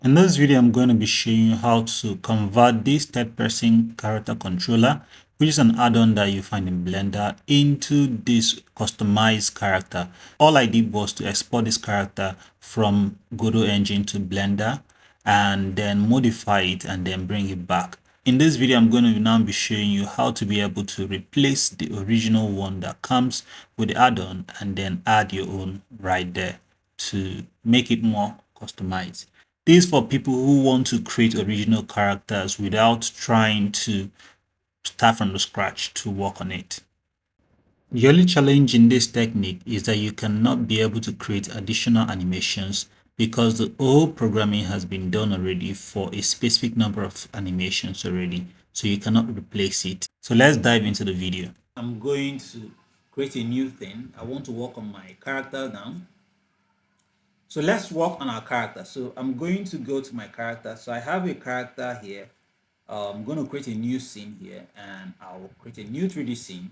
In this video, I'm going to be showing you how to convert this third-person character controller, which is an add-on that you find in Blender, into this customized character. All I did was to export this character from Godot Engine to Blender and then modify it and then bring it back. In this video, I'm going to now be showing you how to be able to replace the original one that comes with the add-on and then add your own right there to make it more customized. This is for people who want to create original characters without trying to start from the scratch to work on it. The only challenge in this technique is that you cannot be able to create additional animations because the whole programming has been done already for a specific number of animations already, so you cannot replace it. So let's dive into the video. I'm going to create a new thing. I want to work on my character now. So let's work on our character. So I'm going to go to my character. So I have a character here. I'm going to create a new scene here and I'll create a new 3D scene.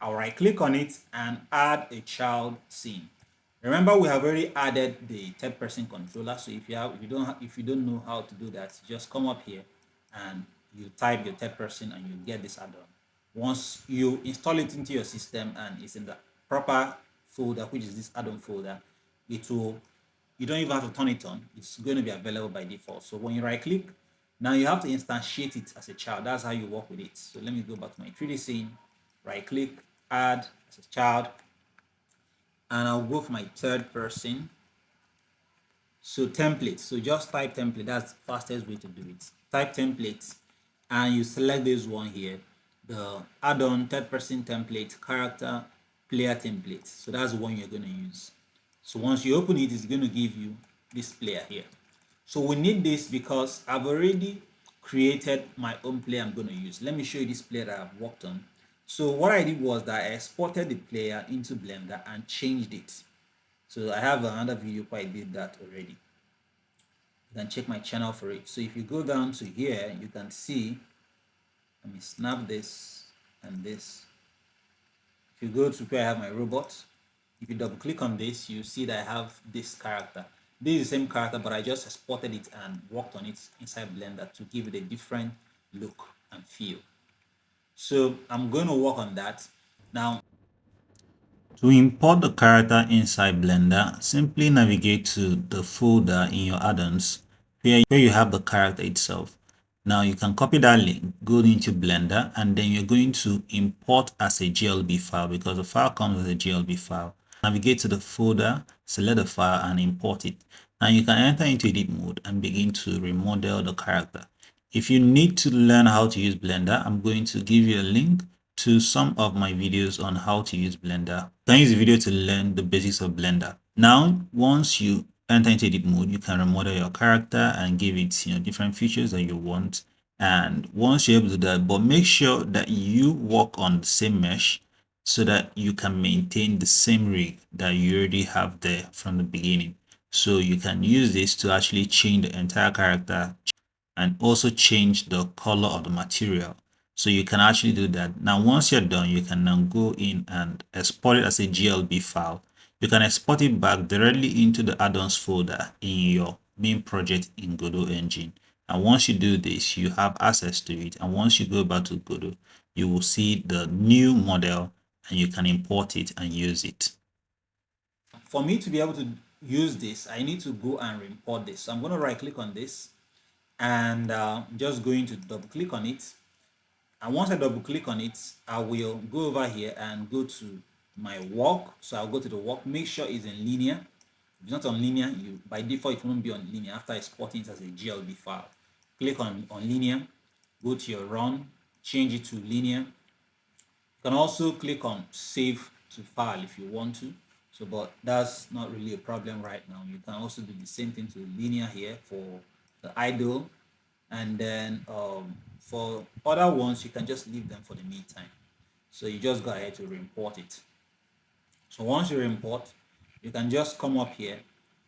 I'll right click on it and add a child scene. Remember, we have already added the third person controller. So if you don't know how to do that, just come up here and you type your third person and you get this add-on. Once you install it into your system and it's in the proper folder, which is this add-on folder, it will, you don't even have to turn it on. It's going to be available by default. So when you right click, now you have to instantiate it as a child. That's how you work with it. So let me go back to my 3D scene, right click, add as a child, and I'll go for my third person. So template. So just type template. That's the fastest way to do it. Type template and you select this one here, the add-on third person template character player template. So that's the one you're going to use. So once you open it, it's going to give you this player here. So we need this because I've already created my own player I'm going to use. Let me show you this player that I've worked on. So what I did was that I exported the player into Blender and changed it. So I have another video where I did that already. You can check my channel for it. So if you go down to here, you can see, let me snap this and this. If you go to where I have my robot, if you double click on this, you see that I have this character. This is the same character, but I just exported it and worked on it inside Blender to give it a different look and feel. So I'm going to work on that. Now, to import the character inside Blender, simply navigate to the folder in your add-ons where you have the character itself. Now you can copy that link, go into Blender, and then you're going to import as a GLB file because the file comes as a GLB file. Navigate to the folder, select the file and import it. Now you can enter into edit mode and begin to remodel the character. If you need to learn how to use Blender, I'm going to give you a link to some of my videos on how to use Blender. You can use the video to learn the basics of Blender. Now, once you enter into edit mode, you can remodel your character and give it different features that you want. And once you're able to do that, but make sure that you work on the same mesh so that you can maintain the same rig that you already have there from the beginning. So you can use this to actually change the entire character and also change the color of the material. So you can actually do that. Now, once you're done, you can now go in and export it as a GLB file. You can export it back directly into the add-ons folder in your main project in Godot Engine. And once you do this, you have access to it. And once you go back to Godot, you will see the new model and you can import it and use it. For me to be able to use this, I need to go and import this. So I'm going to right click on this and I'm just going to double click on it. And once I double click on it, I will go over here and go to my work. So I'll go to the work, make sure it's in linear. If it's not on linear, by default it won't be on linear after exporting it as a GLB file. Click on linear, go to your run, change it to linear. You can also click on save to file if you want to. So, but that's not really a problem right now. You can also do the same thing to linear here for the idle, and then for other ones you can just leave them for the meantime. So you just go ahead to re-import it. So once you re-import, you can just come up here.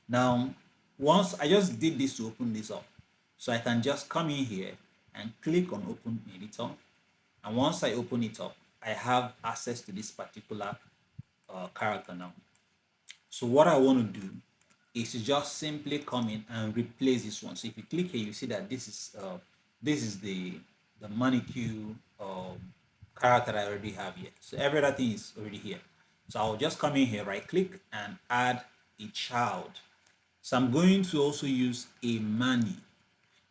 Now, once I just did this to open this up, so I can just come in here and click on open editor, and once I open it up, I have access to this particular character now. So what I want to do is to just simply come in and replace this one. So if you click here, you see that this is the manicure character I already have here. So every other thing is already here. So I'll just come in here, right click and add a child. So I'm going to also use a mani.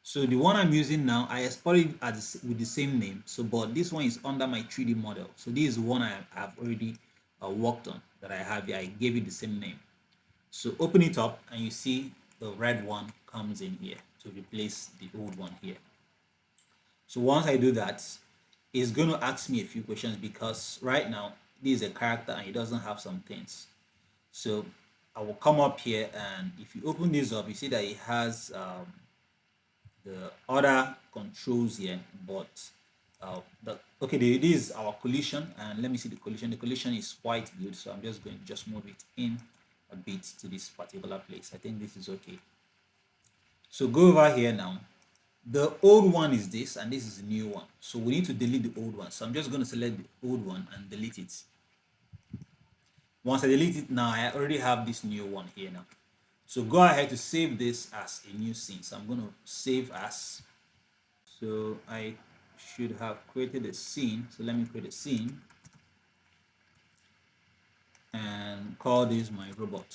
So the one I'm using now, I export it with the same name. So, but this one is under my 3D model. So this is one I've already worked on that I have here. I gave it the same name. So open it up and you see the red one comes in here to replace the old one here. So once I do that, it's going to ask me a few questions because right now this is a character and it doesn't have some things. So I will come up here and if you open this up, you see that it has the other controls here, but okay, this is our collision, and let me see the collision. The collision is quite good, so I'm just going to just move it in a bit to this particular place. I think this is okay. So go over here now. The old one is this, and this is the new one. So we need to delete the old one. So I'm just going to select the old one and delete it. Once I delete it now, I already have this new one here now. So go ahead to save this as a new scene. So I'm going to save as. So I should have created a scene. So let me create a scene and call this my robot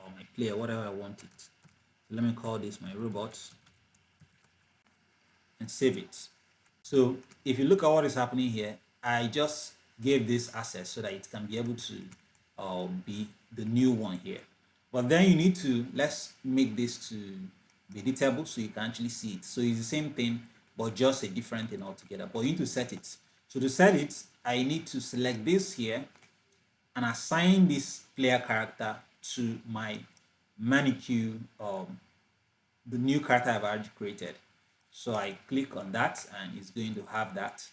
or my player, whatever I want it. So let me call this my robot and save it. So if you look at what is happening here, I just gave this access so that it can be able to be the new one here. But then you need to, let's make this to be editable so you can actually see it. So it's the same thing, but just a different thing altogether. But you need to set it. So to set it, I need to select this here and assign this player character to my manicure, the new character I've already created. So I click on that and it's going to have that.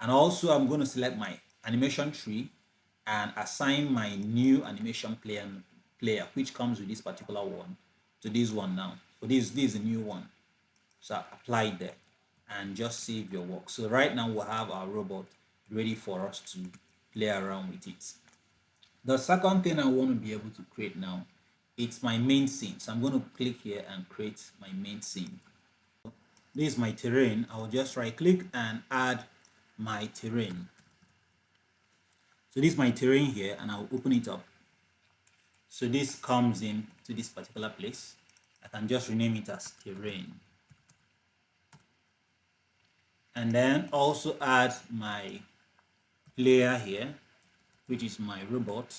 And also I'm going to select my animation tree and assign my new animation player which comes with this particular one to this one now. So this is a new one. So apply it there and just save your work. So right now we'll have our robot ready for us to play around with it. The second thing I want to be able to create now, it's my main scene. So I'm going to click here and create my main scene. This is my terrain. I'll just right click and add my terrain. So this is my terrain here and I'll open it up. So this comes in to this particular place. I can just rename it as terrain. And then also add my player here, which is my robot.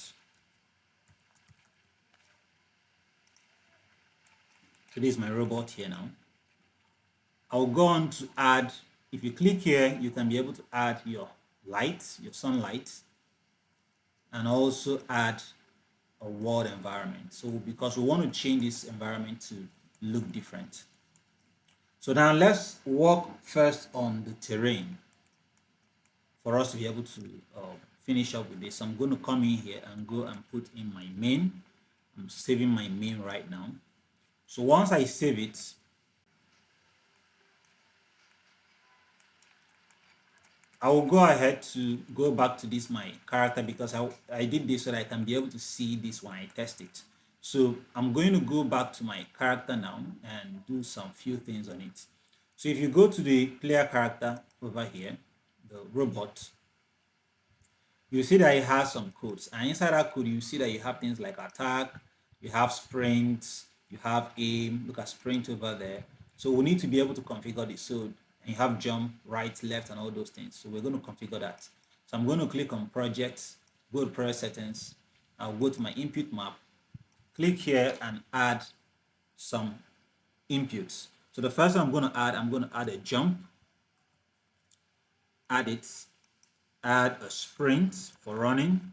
So this is my robot here now. I'll go on to add, if you click here, you can be able to add your light, your sunlight, and also add a world environment. So because we want to change this environment to look different. So now let's work first on the terrain for us to be able to finish up with this. I'm going to come in here and go and put in my main. I'm saving my main right now. So once I save it, I will go ahead to go back to this my character because I did this so that I can be able to see this when I test it. So I'm going to go back to my character now and do some few things on it. So if you go to the player character over here, the robot, you see that it has some codes, and inside that code you see that you have things like attack, you have sprint, you have aim. Look at sprint over there. So we need to be able to configure this. So you have jump, right, left, and all those things. So we're going to configure that. So I'm going to click on projects, go to project settings. I'll go to my input map, click here and add some inputs. So the first one I'm going to add a jump, add it, add a sprint for running,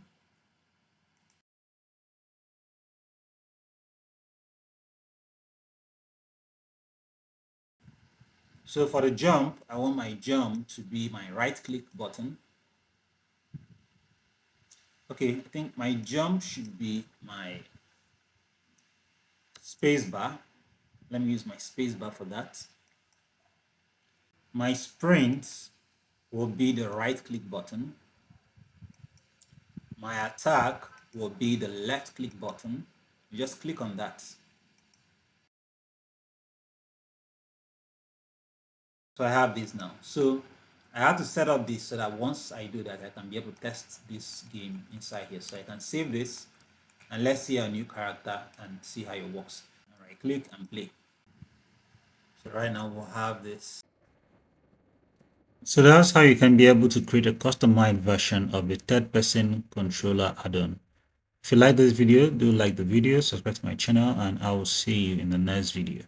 so for the jump, I want my jump to be my right click button. Okay, I think my jump should be my space bar. Let me use my space bar for that. My sprint will be the right click button. My attack will be the left click button. You just click on that. So I have this now. So I have to set up this so that once I do that, I can be able to test this game inside here. So I can save this and let's see a new character and see how it works. All right, click and play. So right now we'll have this. So that's how you can be able to create a customized version of the third-person controller add-on. If you like this video, do like the video, subscribe to my channel, and I will see you in the next video.